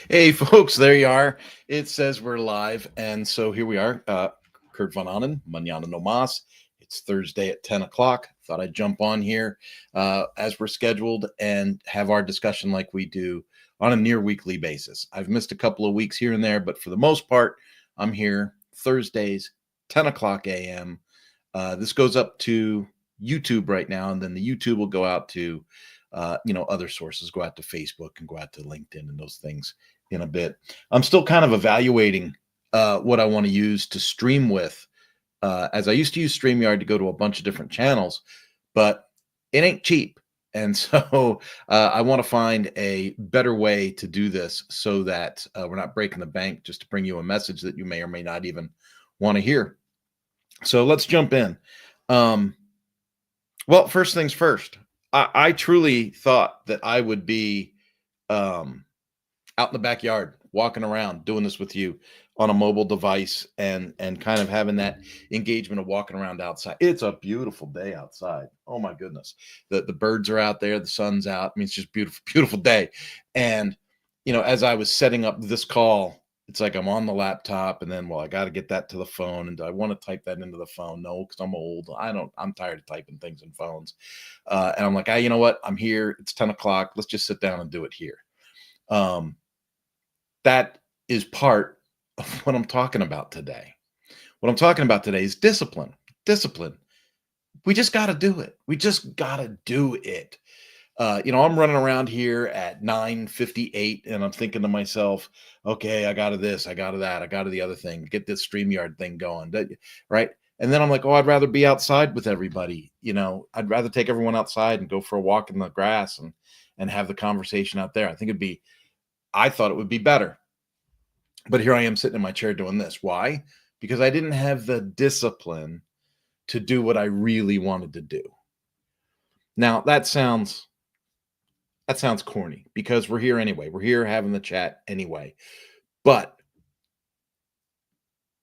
Hey, folks, there you are. It says we're live. And so here we are. Kurt Von Annen, Manana No Mas. It's Thursday at 10 o'clock. Thought I'd jump on here as we're scheduled and have our discussion like we do on a near weekly basis. I've missed a couple of weeks here and there, but for the most part, I'm here Thursdays, 10 o'clock a.m. This goes up to YouTube right now, and then the YouTube will go out to other sources, go out to Facebook and go out to LinkedIn and those things in a bit. I'm still kind of evaluating what I want to use to stream with, as I used to use StreamYard to go to a bunch of different channels, but it ain't cheap. And so I want to find a better way to do this so that we're not breaking the bank just to bring you a message that you may or may not even want to hear. So let's jump in. Well, first things first, I truly thought that I would be out in the backyard, walking around, doing this with you on a mobile device, and kind of having that engagement of walking around outside. It's a beautiful day outside. Oh my goodness, the birds are out there, the sun's out. I mean, it's just beautiful, beautiful day. And as I was setting up this call, it's like I'm on the laptop, and then, well, I got to get that to the phone. And do I want to type that into the phone? No, because I'm old. I'm tired of typing things in phones. And I'm like, you know what? I'm here. It's 10 o'clock. Let's just sit down and do it here. That is part of what I'm talking about today. What I'm talking about today is discipline. Discipline. We just got to do it. We just got to do it. I'm running around here at 9:58, and I'm thinking to myself, okay, I got to this, I got to that, I got to the other thing, get this StreamYard thing going, right? And then I'm like, oh, I'd rather be outside with everybody. I'd rather take everyone outside and go for a walk in the grass and have the conversation out there. I thought it would be better. But here I am sitting in my chair doing this. Why? Because I didn't have the discipline to do what I really wanted to do. Now, that sounds corny because we're here anyway. We're here having the chat anyway. But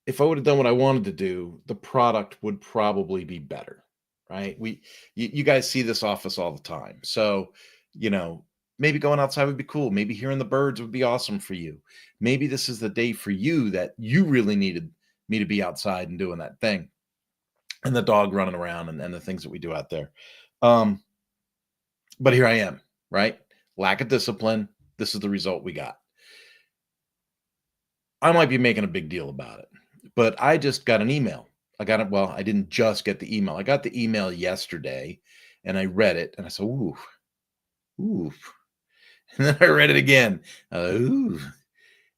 if I would have done what I wanted to do, the product would probably be better, right? You guys see this office all the time. So, maybe going outside would be cool. Maybe hearing the birds would be awesome for you. Maybe this is the day for you that you really needed me to be outside and doing that thing. And the dog running around and the things that we do out there. But here I am, right? Lack of discipline. This is the result we got. I might be making a big deal about it, but I just got an email. I got it. Well, I didn't just get the email. I got the email yesterday and I read it and I said, ooh. And then I read it again. Ooh.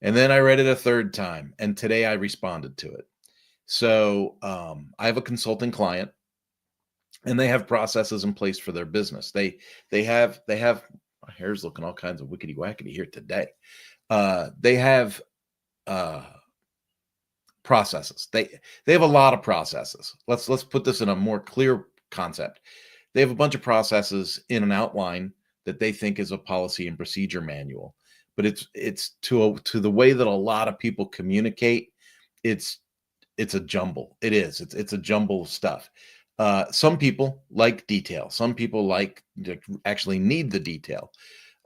And then I read it a third time. And today I responded to it. So I have a consulting client and they have processes in place for their business. They have my hair's looking all kinds of wickety wackety here today. They have processes. They have a lot of processes. Let's put this in a more clear concept. They have a bunch of processes in an outline that they think is a policy and procedure manual, but it's to the way that a lot of people communicate. It's a jumble. It is. It's a jumble of stuff. Some people like detail. Some people actually need the detail.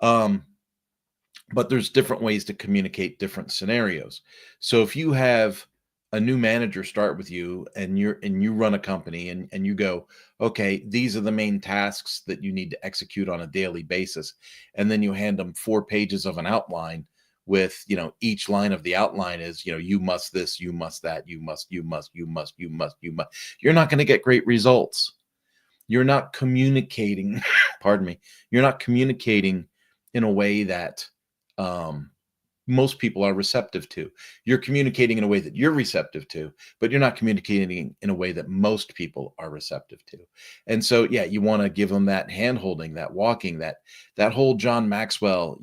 But there's different ways to communicate different scenarios. So if you have a new manager start with you and you run a company and you go, okay, these are the main tasks that you need to execute on a daily basis. And then you hand them 4 pages of an outline with, each line of the outline is, you must this, you must that, you must. You're not going to get great results. You're not communicating, pardon me. You're not communicating in a way that most people are receptive to. You're communicating in a way that you're receptive to, but you're not communicating in a way that most people are receptive to. And so, yeah, you want to give them that hand holding, that walking, that whole John Maxwell,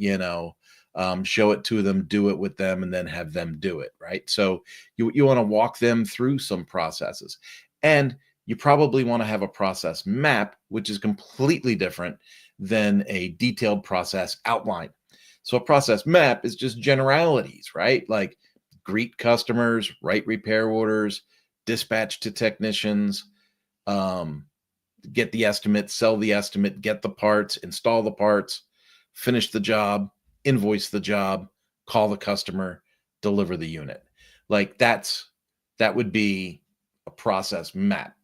show it to them, do it with them, and then have them do it, right? So you want to walk them through some processes. And you probably want to have a process map, which is completely different than a detailed process outline. So a process map is just generalities, right? Like greet customers, write repair orders, dispatch to technicians, get the estimate, sell the estimate, get the parts, install the parts, finish the job, invoice the job, call the customer, deliver the unit. Like that would be a process map.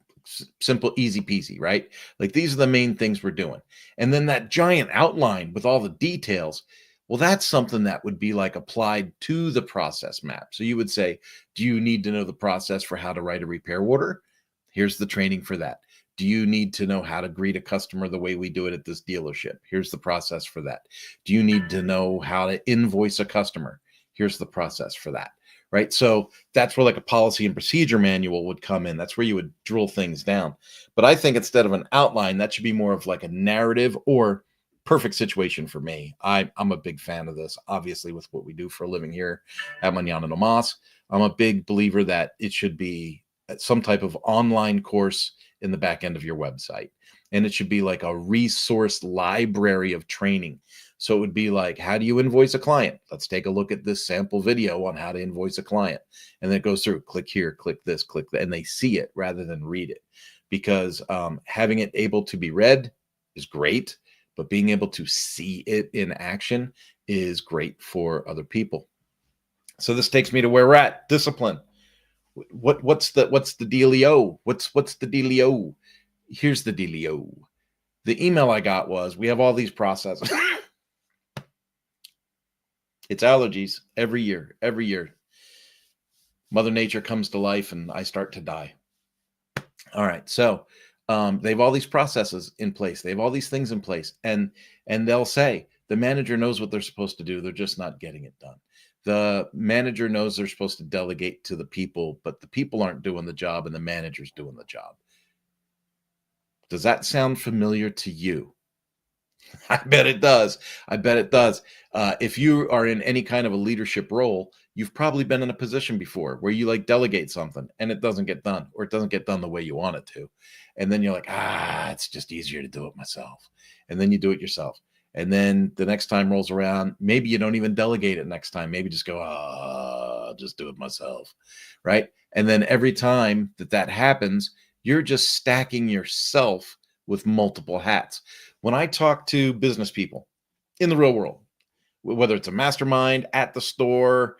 Simple, easy peasy, right? Like these are the main things we're doing. And then that giant outline with all the details, well, that's something that would be like applied to the process map. So you would say, do you need to know the process for how to write a repair order? Here's the training for that. Do you need to know how to greet a customer the way we do it at this dealership? Here's the process for that. Do you need to know how to invoice a customer? Here's the process for that. Right. So that's where like a policy and procedure manual would come in. That's where you would drill things down. But I think instead of an outline, that should be more of like a narrative or perfect situation for me. I'm a big fan of this, obviously, with what we do for a living here at Manana No Mas. I'm a big believer that it should be some type of online course in the back end of your website. And it should be like a resource library of training. So it would be like, how do you invoice a client? Let's take a look at this sample video on how to invoice a client. And then it goes through, click here, click this, click that, and they see it rather than read it. Because having it able to be read is great, but being able to see it in action is great for other people. So this takes me to where we're at, discipline. What's the dealio? What's the dealio? Here's the dealio. The email I got was, we have all these processes. It's allergies every year. Mother Nature comes to life and I start to die. All right. So they have all these processes in place. They have all these things in place. And they'll say the manager knows what they're supposed to do. They're just not getting it done. The manager knows they're supposed to delegate to the people, but the people aren't doing the job and the manager's doing the job. Does that sound familiar to you? I bet it does. If you are in any kind of a leadership role, you've probably been in a position before where you like delegate something and it doesn't get done, or it doesn't get done the way you want it to. And then you're like, it's just easier to do it myself. And then you do it yourself. And then the next time rolls around, maybe you don't even delegate it next time. Maybe just go, I'll just do it myself. Right. And then every time that happens, you're just stacking yourself with multiple hats. When I talk to business people in the real world, whether it's a mastermind, at the store,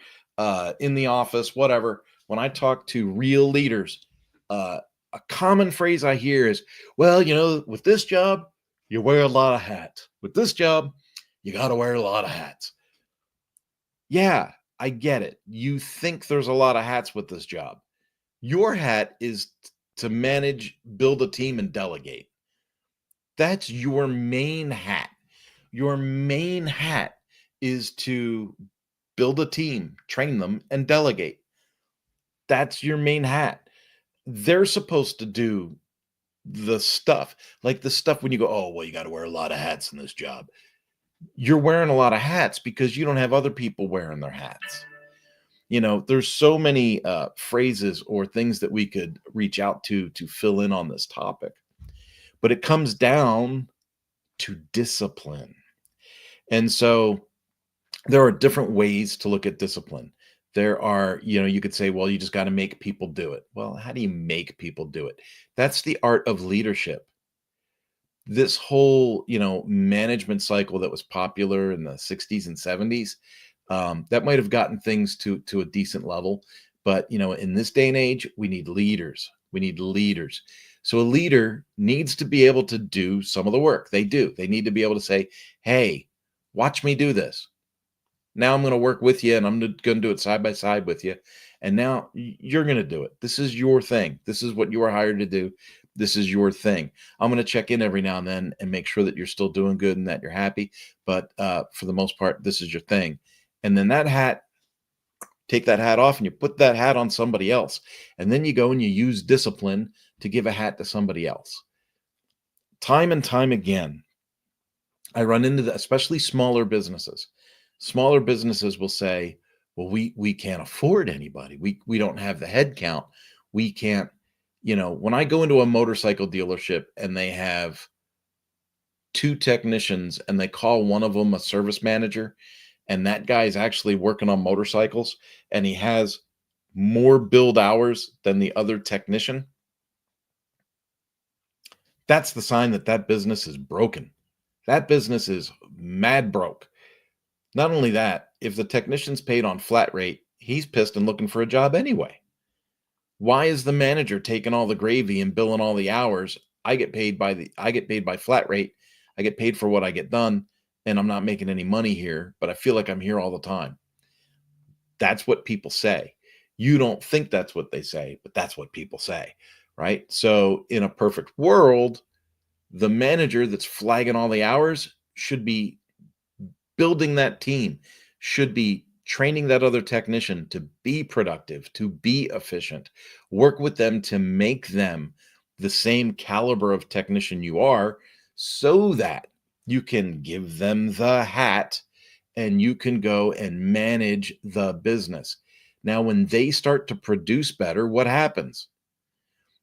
in the office, whatever, when I talk to real leaders, a common phrase I hear is, well, with this job, you wear a lot of hats. With this job, you got to wear a lot of hats. Yeah, I get it. You think there's a lot of hats with this job. Your hat is to manage, build a team, and delegate. That's your main hat. Your main hat is to build a team, train them, and delegate. That's your main hat. They're supposed to do the stuff, like the stuff when you go, oh, well, you got to wear a lot of hats in this job. You're wearing a lot of hats because you don't have other people wearing their hats. There's so many phrases or things that we could reach out to fill in on this topic. But it comes down to discipline. And so there are different ways to look at discipline. There are, you could say, well, you just got to make people do it. Well, how do you make people do it? That's the art of leadership. This whole, management cycle that was popular in the 60s and 70s, that might have gotten things to a decent level. But, in this day and age, we need leaders. So a leader needs to be able to do some of the work. They do. They need to be able to say, hey, watch me do this. Now I'm going to work with you and I'm going to do it side by side with you. And now you're going to do it. This is your thing. This is what you are hired to do. This is your thing. I'm going to check in every now and then and make sure that you're still doing good and that you're happy. But for the most part, this is your thing. And then take that hat off and you put that hat on somebody else. And then you go and you use discipline to give a hat to somebody else. Time and time again, I run into that, especially smaller businesses. Smaller businesses will say, well, we can't afford anybody. We don't have the head count. We can't, when I go into a motorcycle dealership and they have 2 technicians and they call one of them a service manager, and that guy is actually working on motorcycles and he has more build hours than the other technician, that's the sign that business is broken. That business is mad broke. Not only that, if the technician's paid on flat rate, he's pissed and looking for a job anyway. Why is the manager taking all the gravy and billing all the hours? I get paid by flat rate. I get paid for what I get done, and I'm not making any money here, but I feel like I'm here all the time. That's what people say. You don't think that's what they say, but that's what people say, right? So in a perfect world, the manager that's flagging all the hours should be building that team, should be training that other technician to be productive, to be efficient, work with them to make them the same caliber of technician you are, so that you can give them the hat and you can go and manage the business. Now, when they start to produce better, what happens?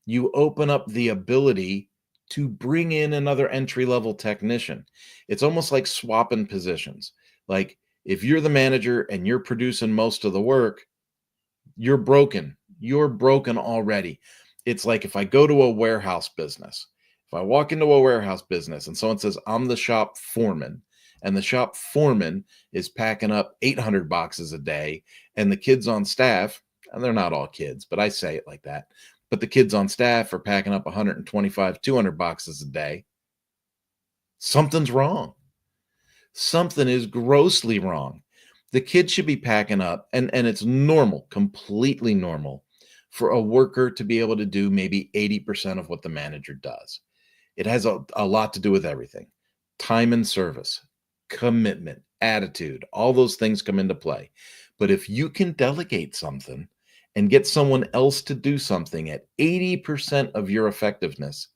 You open up the ability to bring in another entry level technician. It's almost like swapping positions. Like if you're the manager and you're producing most of the work, you're broken. You're broken already. It's like if I go to a warehouse business, if I walk into a warehouse business and someone says, I'm the shop foreman, and the shop foreman is packing up 800 boxes a day, and the kids on staff, and they're not all kids, but I say it like that, but the kids on staff are packing up 125, 200 boxes a day, something's wrong. Something is grossly wrong. The kid should be packing up, and it's normal, completely normal, for a worker to be able to do maybe 80% of what the manager does. It has a lot to do with everything. Time and service, commitment, attitude, all those things come into play. But if you can delegate something and get someone else to do something at 80% of your effectiveness,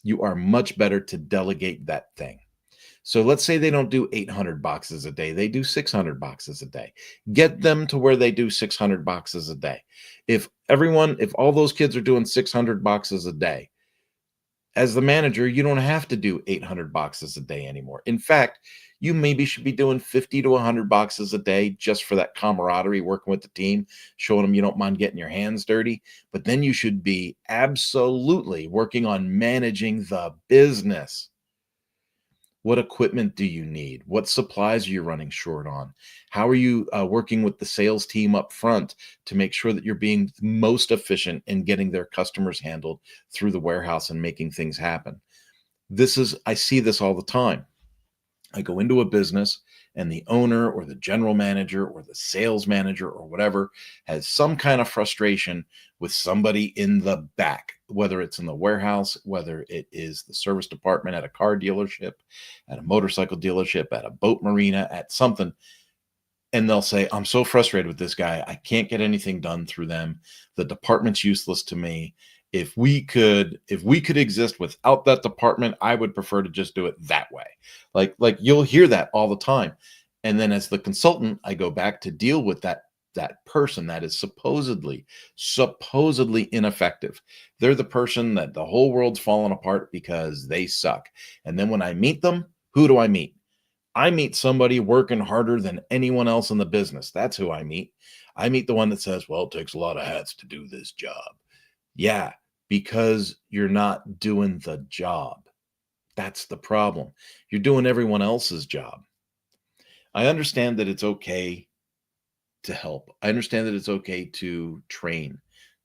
you are much better to delegate that thing. So let's say they don't do 800 boxes a day, they do 600 boxes a day. Get them to where they do 600 boxes a day. If all those kids are doing 600 boxes a day, as the manager, you don't have to do 800 boxes a day anymore. In fact, you maybe should be doing 50 to 100 boxes a day just for that camaraderie, working with the team, showing them you don't mind getting your hands dirty. But then you should be absolutely working on managing the business. What equipment do you need? What supplies are you running short on? How are you working with the sales team up front to make sure that you're being most efficient in getting their customers handled through the warehouse and making things happen? I see this all the time. I go into a business and the owner or the general manager or the sales manager or whatever has some kind of frustration with somebody in the back, whether it's in the warehouse, whether it is the service department at a car dealership, at a motorcycle dealership, at a boat marina, at something. And they'll say, I'm so frustrated with this guy. I can't get anything done through them. The department's useless to me. If we could exist without that department, I would prefer to just do it that way. Like you'll hear that all the time. And then as the consultant, I go back to deal with that person that is supposedly ineffective. They're the person that the whole world's falling apart because they suck. And then when I meet them, who do I meet? I meet somebody working harder than anyone else in the business. That's who I meet. I meet the one that says, well, it takes a lot of hats to do this job. Yeah, because you're not doing the job. That's the problem. You're doing everyone else's job. I understand that it's okay to help. I understand that it's okay to train,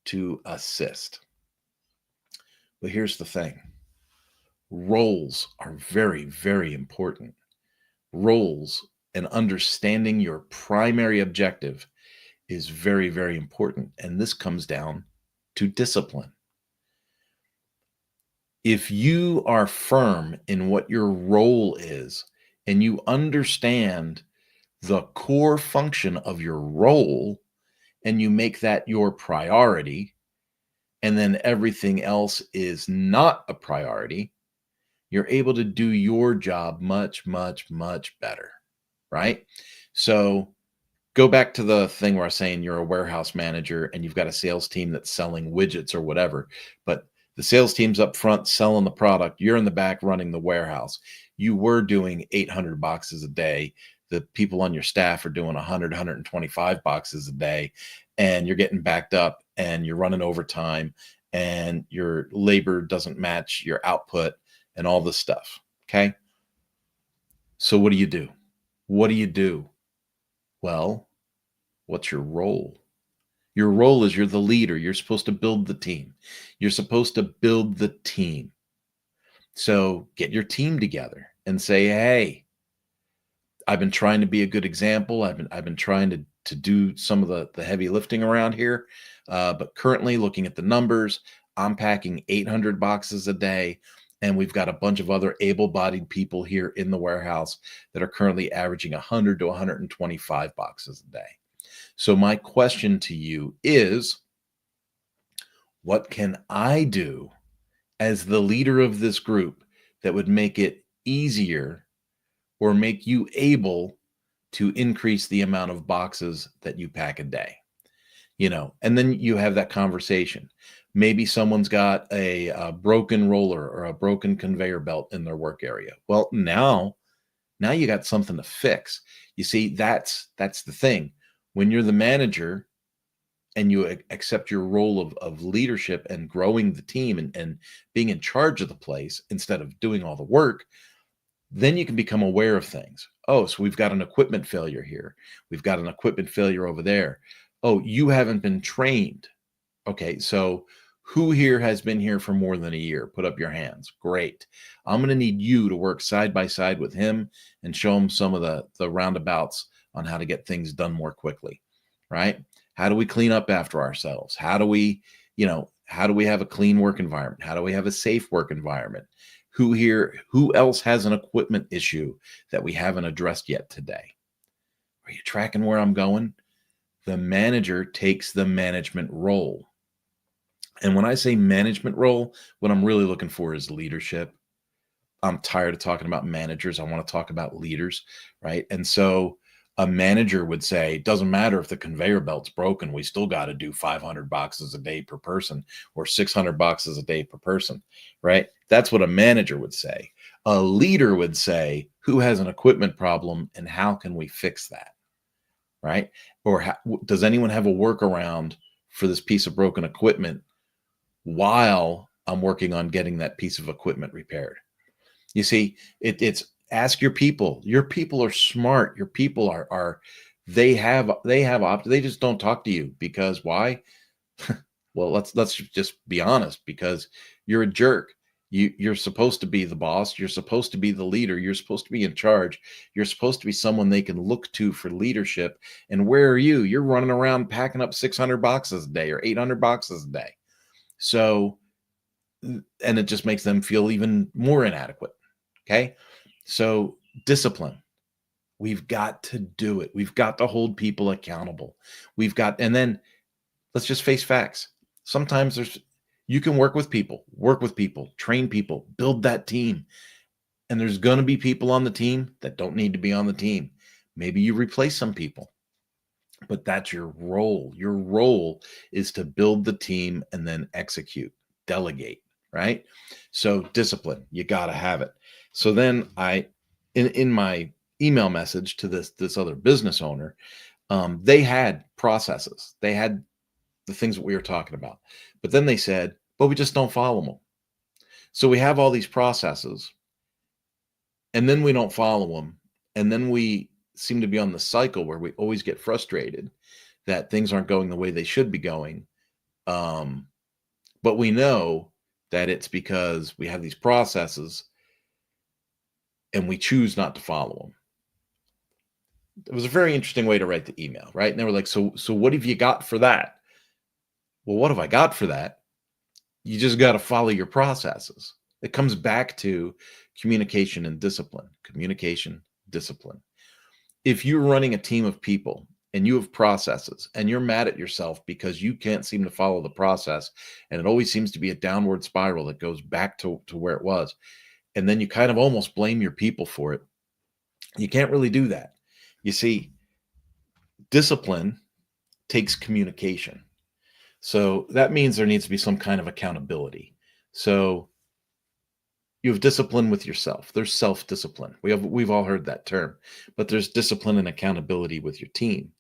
to assist. But here's the thing. Roles are very, very important. Roles and understanding your primary objective is very, very important. And this comes down to discipline. If you are firm in what your role is and you understand the core function of your role and you make that your priority, and then everything else is not a priority, you're able to do your job much, much, much better, right? So go back to the thing where I was saying you're a warehouse manager and you've got a sales team that's selling widgets or whatever, but the sales team's up front selling the product. You're in the back running the warehouse. You were doing 800 boxes a day. The people on your staff are doing 100, 125 boxes a day, and you're getting backed up and you're running overtime and your labor doesn't match your output and all this stuff. Okay. So what do you do? What do you do? Well, what's your role? Your role is you're the leader. You're supposed to build the team. You're supposed to build the team. So get your team together and say, hey, I've been trying to be a good example. I've been trying to do some of the heavy lifting around here. But currently looking at the numbers, I'm packing 800 boxes a day. And we've got a bunch of other able-bodied people here in the warehouse that are currently averaging 100 to 125 boxes a day. So my question to you is, what can I do as the leader of this group that would make it easier or make you able to increase the amount of boxes that you pack a day? And then you have that conversation. Maybe someone's got a broken roller or a broken conveyor belt in their work area. Well, now you got something to fix. You see, that's the thing. When you're the manager and you accept your role of leadership and growing the team and being in charge of the place instead of doing all the work, then you can become aware of things. Oh, so we've got an equipment failure here. We've got an equipment failure over there. Oh, you haven't been trained. Okay, so who here has been here for more than a year? Put up your hands. Great. I'm going to need you to work side by side with him and show him some of the roundabouts on how to get things done more quickly, right? How do we clean up after ourselves? How do we have a clean work environment? How do we have a safe work environment? Who else has an equipment issue that we haven't addressed yet today? Are you tracking where I'm going? The manager takes the management role. And when I say management role, what I'm really looking for is leadership. I'm tired of talking about managers. I want to talk about leaders, right? And so a manager would say, it doesn't matter if the conveyor belt's broken, we still got to do 500 boxes a day per person or 600 boxes a day per person, right? That's what a manager would say. A leader would say, who has an equipment problem and how can we fix that, right? Or does anyone have a workaround for this piece of broken equipment while I'm working on getting that piece of equipment repaired? You see, it's ask your people. Your people are smart. Your people they just don't talk to you because why? Well, let's just be honest, because you're a jerk. You're supposed to be the boss. You're supposed to be the leader. You're supposed to be in charge. You're supposed to be someone they can look to for leadership. And where are you? You're running around packing up 600 boxes a day or 800 boxes a day. So, and it just makes them feel even more inadequate. Okay. So discipline, we've got to do it. We've got to hold people accountable. And then let's just face facts. Sometimes you can work with people, train people, build that team. And there's going to be people on the team that don't need to be on the team. Maybe you replace some people, but that's your role. Your role is to build the team and then execute, delegate, right? So discipline, you got to have it. So then in my email message to this other business owner, they had processes. They had the things that we were talking about. But then they said, but we just don't follow them. So we have all these processes and then we don't follow them. And then we seem to be on the cycle where we always get frustrated that things aren't going the way they should be going. But we know that it's because we have these processes and we choose not to follow them. It was a very interesting way to write the email, right? And they were like, so what have you got for that? Well, what have I got for that? You just got to follow your processes. It comes back to communication and discipline. Communication, discipline. If you're running a team of people and you have processes and you're mad at yourself because you can't seem to follow the process, and it always seems to be a downward spiral that goes back to where it was, and then you kind of almost blame your people for it, you can't really do that. You see, discipline takes communication. So that means there needs to be some kind of accountability. So you have discipline with yourself. There's self-discipline. We've all heard that term, but there's discipline and accountability with your team.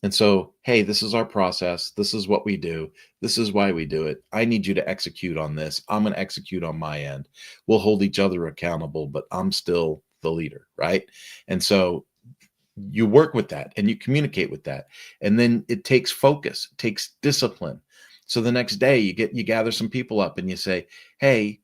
And so, hey, this is our process. This is what we do. This is why we do it. I need you to execute on this. I'm going to execute on my end. We'll hold each other accountable, but I'm still the leader, right? And so you work with that and you communicate with that. And then it takes focus, it takes discipline. So the next day you gather some people up and you say, hey,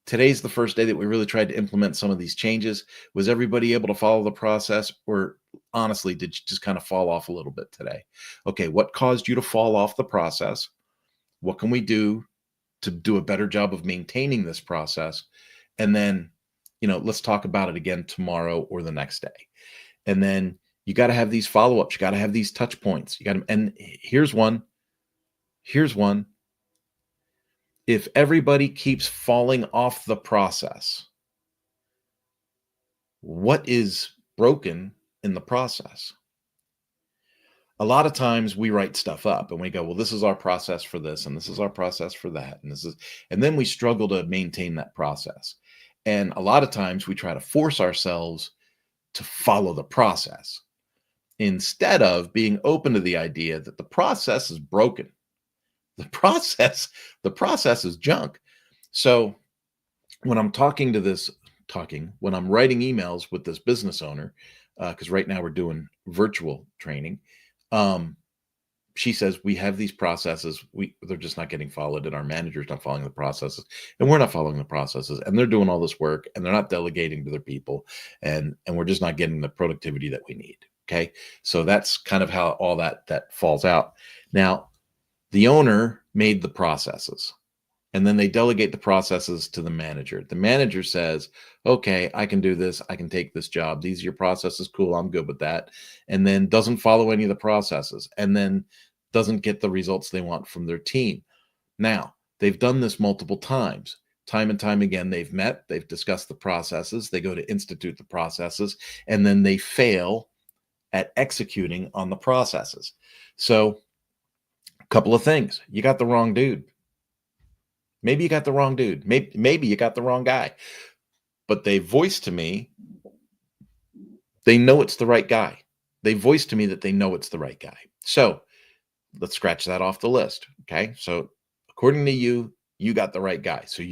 today's the first day that we really tried to implement some of these changes. Was everybody able to follow the process, or honestly, did you just kind of fall off a little bit today? Okay, what caused you to fall off the process? What can we do to do a better job of maintaining this process? And then, let's talk about it again tomorrow or the next day. And then you got to have these follow-ups. You got to have these touch points. You got to, and here's one. Here's one. If everybody keeps falling off the process, what is broken in the process? A lot of times we write stuff up and we go, well, this is our process for this, and this is our process for that, and then we struggle to maintain that process. And a lot of times we try to force ourselves to follow the process instead of being open to the idea that the process is broken. The process is junk. So when I'm when I'm writing emails with this business owner, because right now we're doing virtual training, she says we have these processes, they're just not getting followed, and our manager's not following the processes, and we're not following the processes, and they're doing all this work, and they're not delegating to their people, and we're just not getting the productivity that we need. Okay, so that's kind of how all that falls out. Now, the owner made the processes, and then they delegate the processes to the manager. The manager says, okay, I can do this. I can take this job. These are your processes. Cool. I'm good with that. And then doesn't follow any of the processes, and then doesn't get the results they want from their team. Now, they've done this multiple times. Time and time again, they've met, they've discussed the processes, they go to institute the processes, and then they fail at executing on the processes. So, a couple of things. You got the wrong dude. Maybe you got the wrong dude. Maybe you got the wrong guy. But they voiced to me, they know it's the right guy. They voiced to me that they know it's the right guy. So let's scratch that off the list. Okay. So according to you, you got the right guy. So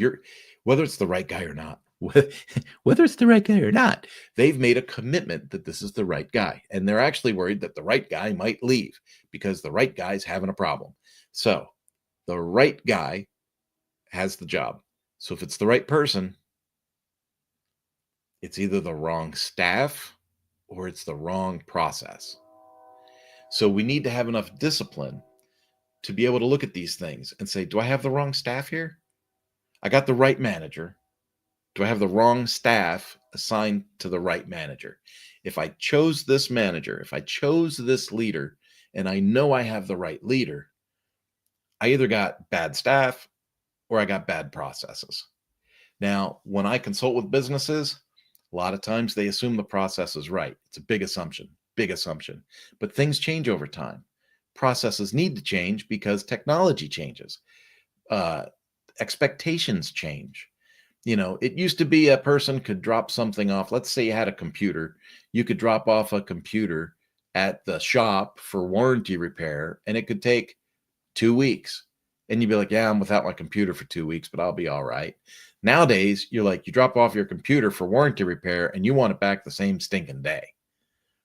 whether it's the right guy or not, whether it's the right guy or not, they've made a commitment that this is the right guy. And they're actually worried that the right guy might leave because the right guy's having a problem. So the right guy has the job. So if it's the right person, it's either the wrong staff or it's the wrong process. So we need to have enough discipline to be able to look at these things and say, do I have the wrong staff here? I got the right manager. Do I have the wrong staff assigned to the right manager? If I chose this manager, if I chose this leader, and I know I have the right leader, I either got bad staff or I got bad processes. Now, when I consult with businesses, a lot of times they assume the process is right. It's a big assumption, but things change over time. Processes need to change because technology changes. Expectations change. It used to be a person could drop something off. Let's say you had a computer. You could drop off a computer at the shop for warranty repair, and it could take 2 weeks. And you'd be like, yeah, I'm without my computer for 2 weeks, but I'll be all right. Nowadays, you're like, you drop off your computer for warranty repair and you want it back the same stinking day,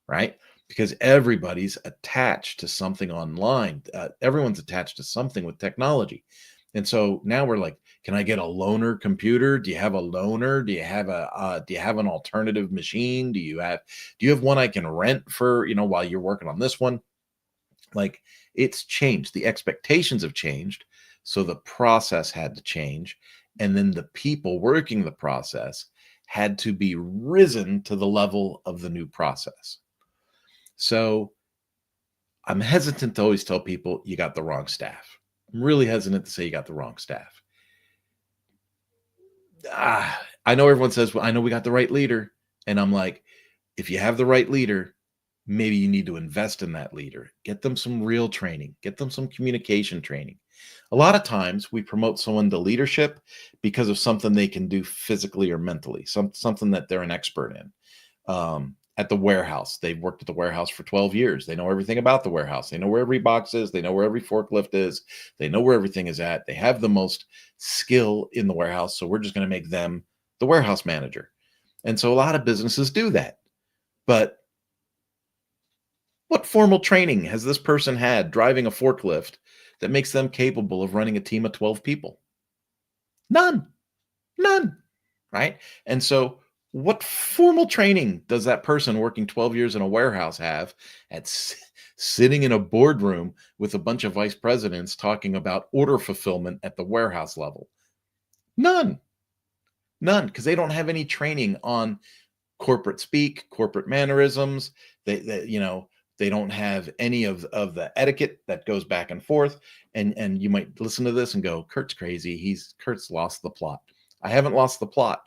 right? Because everybody's attached to something online. Everyone's attached to something with technology. And so now we're like, can I get a loaner computer? Do you have a loaner? Do you have an alternative machine? Do you have one I can rent for, while you're working on this one? Like, it's changed. The expectations have changed. So the process had to change. And then the people working the process had to be risen to the level of the new process. So I'm hesitant to always tell people you got the wrong staff. I'm really hesitant to say you got the wrong staff. I know everyone says, well, I know we got the right leader. And I'm like, if you have the right leader, maybe you need to invest in that leader. Get them some real training. Get them some communication training. A lot of times we promote someone to leadership because of something they can do physically or mentally, something that they're an expert in. At the warehouse, they've worked at the warehouse for 12 years. They know everything about the warehouse. They know where every box is. They know where every forklift is. They know where everything is at. They have the most skill in the warehouse. So we're just going to make them the warehouse manager. And so a lot of businesses do that. But What formal training has this person had driving a forklift that makes them capable of running a team of 12 people? None. None. Right? And so, what formal training does that person working 12 years in a warehouse have at sitting in a boardroom with a bunch of vice presidents talking about order fulfillment at the warehouse level? None. None, because they don't have any training on corporate speak, corporate mannerisms. They don't have any of the etiquette that goes back and forth. And you might listen to this and go, Kurt's crazy. Kurt's lost the plot. I haven't lost the plot.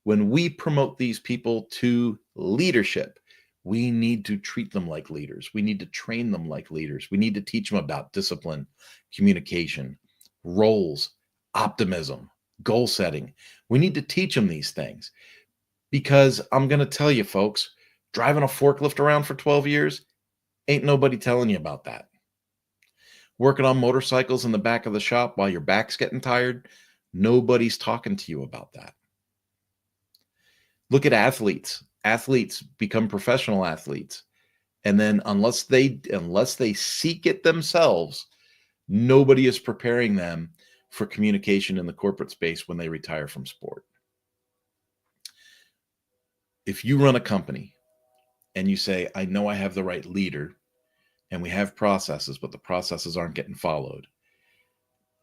When we promote these people to leadership, we need to treat them like leaders. We need to train them like leaders. We need to teach them about discipline, communication, roles, optimism, goal setting. We need to teach them these things because I'm going to tell you, folks, driving a forklift around for 12 years, ain't nobody telling you about that. Working on motorcycles in the back of the shop while your back's getting tired, nobody's talking to you about that. Look at athletes. Athletes become professional athletes. And then unless they seek it themselves, nobody is preparing them for communication in the corporate space when they retire from sport. If you run a company and you say, I know I have the right leader and we have processes, but the processes aren't getting followed,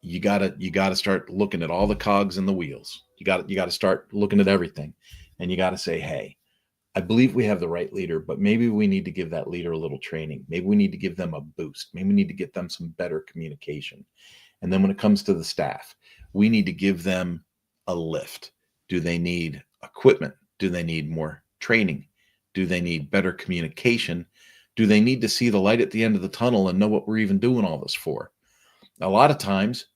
you gotta start looking at all the cogs in the wheels. You gotta start looking at everything. And you gotta say, hey, I believe we have the right leader, but maybe we need to give that leader a little training. Maybe we need to give them a boost. Maybe we need to get them some better communication. And then when it comes to the staff, we need to give them a lift. Do they need equipment? Do they need more training? Do they need better communication? Do they need to see the light at the end of the tunnel and know what we're even doing all this for? A lot of times,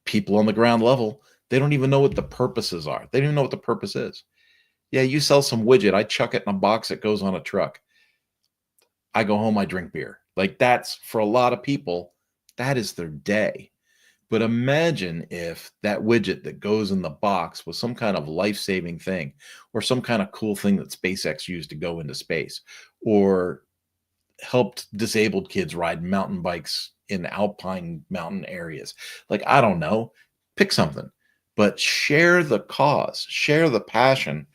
people on the ground level, they don't even know what the purposes are. They don't even know what the purpose is. Yeah, you sell some widget. I chuck it in a box that goes on a truck. I go home, I drink beer. Like that's for a lot of people, that is their day. But imagine if that widget that goes in the box was some kind of life-saving thing or some kind of cool thing that SpaceX used to go into space or helped disabled kids ride mountain bikes in alpine mountain areas. Like, I don't know, pick something, but share the cause, share the passion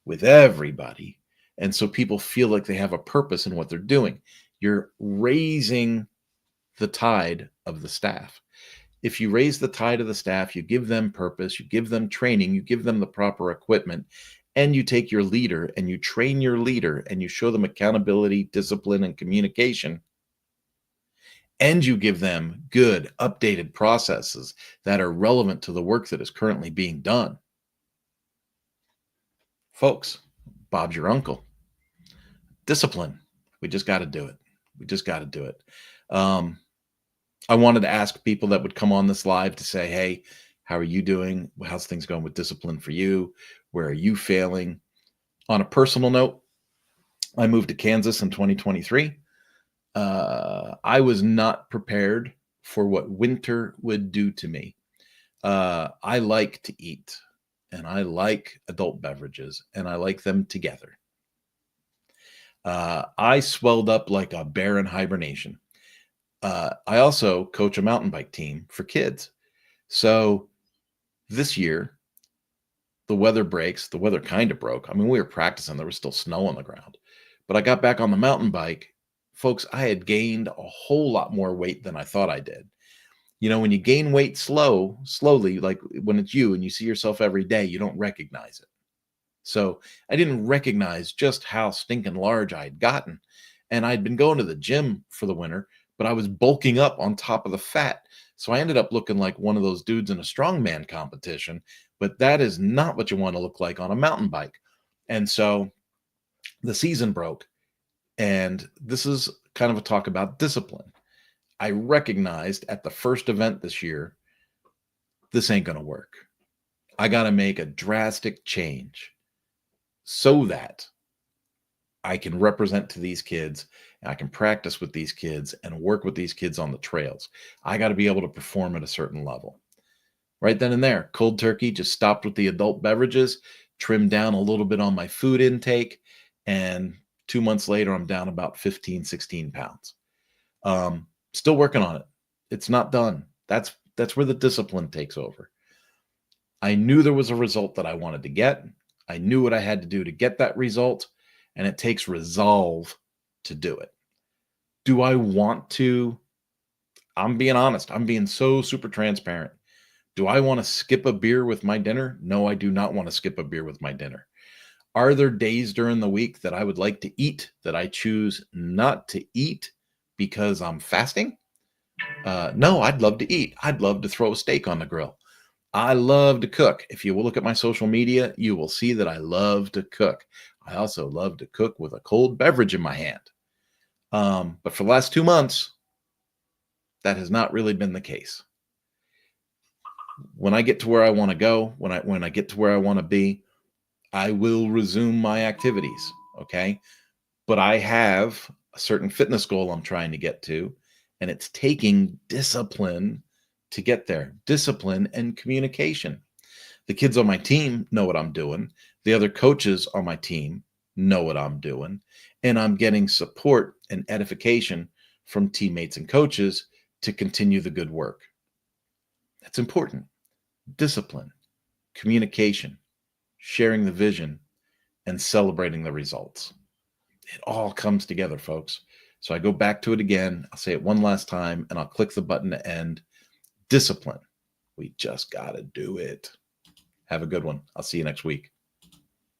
with everybody. And so people feel like they have a purpose in what they're doing. You're raising the tide of the staff. If you raise the tide of the staff, you give them purpose, you give them training, you give them the proper equipment, and you take your leader and you train your leader and you show them accountability, discipline, and communication, and you give them good, updated processes that are relevant to the work that is currently being done. Folks, Bob's your uncle. Discipline. We just got to do it. We just got to do it. I wanted to ask people that would come on this live to say, hey, how are you doing? How's things going with discipline for you? Where are you failing? On a personal note, I moved to Kansas in 2023. I was not prepared for what winter would do to me. I like to eat and I like adult beverages and I like them together. I swelled up like a bear in hibernation. I also coach a mountain bike team for kids. So this year, the weather breaks. The weather kind of broke. I mean, we were practicing. There was still snow on the ground. But I got back on the mountain bike. Folks, I had gained a whole lot more weight than I thought I did. You know, when you gain weight slowly, like when it's you and you see yourself every day, you don't recognize it. So I didn't recognize just how stinking large I had gotten. And I'd been going to the gym for the winter, but I was bulking up on top of the fat. So I ended up looking like one of those dudes in a strongman competition, but that is not what you want to look like on a mountain bike. And so the season broke. And this is kind of a talk about discipline. I recognized at the first event this year, this ain't going to work. I got to make a drastic change so that I can represent to these kids and I can practice with these kids and work with these kids on the trails. I got to be able to perform at a certain level. Right then and there, cold turkey, just stopped with the adult beverages, trimmed down a little bit on my food intake, and 2 months later, I'm down about 15, 16 pounds. Still working on it. It's not done. That's where the discipline takes over. I knew there was a result that I wanted to get. I knew what I had to do to get that result, and it takes resolve to do it. Do I want to? I'm being honest. I'm being so super transparent. Do I want to skip a beer with my dinner? No, I do not want to skip a beer with my dinner. Are there days during the week that I would like to eat that I choose not to eat because I'm fasting? No, I'd love to eat. I'd love to throw a steak on the grill. I love to cook. If you will look at my social media, you will see that I love to cook. I also love to cook with a cold beverage in my hand. But for the last 2 months, that has not really been the case. When I get to where I want to go, when I get to where I want to be, I will resume my activities. Okay. But I have a certain fitness goal I'm trying to get to, and it's taking discipline to get there. Discipline and communication. The kids on my team know what I'm doing. The other coaches on my team know what I'm doing. And I'm getting support and edification from teammates and coaches to continue the good work. That's important. Discipline, communication, sharing the vision, and celebrating the results. It all comes together, folks. So I go back to it again. I'll say it one last time, and I'll click the button to end. Discipline. We just got to do it. Have a good one. I'll see you next week.